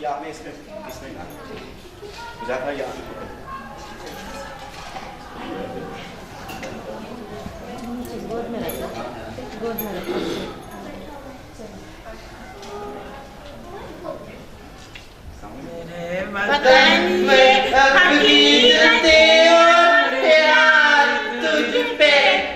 ये आपने इसमें इसमें गुजारा ये आपने गोद में रखो, गोद में रखो। मेरे वतन में हकीकतें और प्यार तुझ पे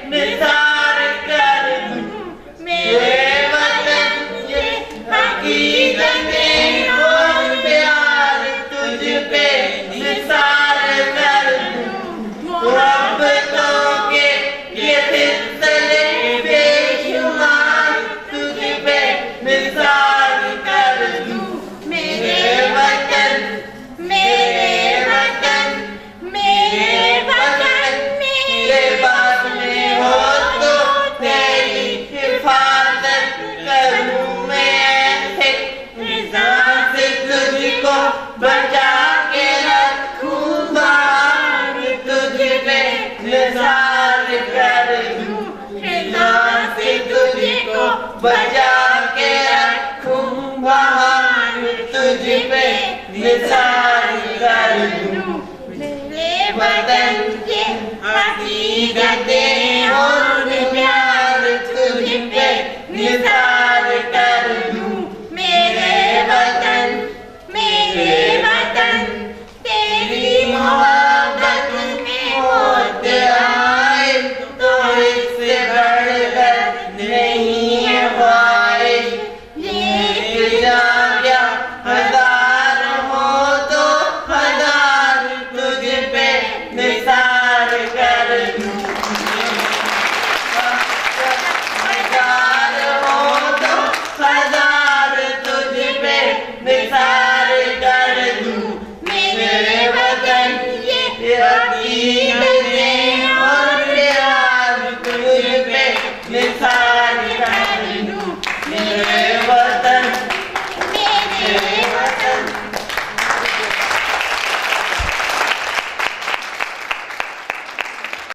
निसार कर दूं। मेरे वतन में हकीकतें और प्यार तुझ पे निसार कर दूं। मोहब्बतों के ये सिलसिले बेशुमार तुझ पे निसार कर दूं। मेरे वतन मेरे पास में हो तो तेरी हिफाजत करूं मैं ऐसे निज़ाम से तुझको बचा के रखूंगा। तुझ पे निसार कर दूं। निज़ाम से तुझको बचा के रखूंगा। तुझ पे निसार कर दूं। मेरे वतन के अकीदतें और प्यार तुझ पे निसार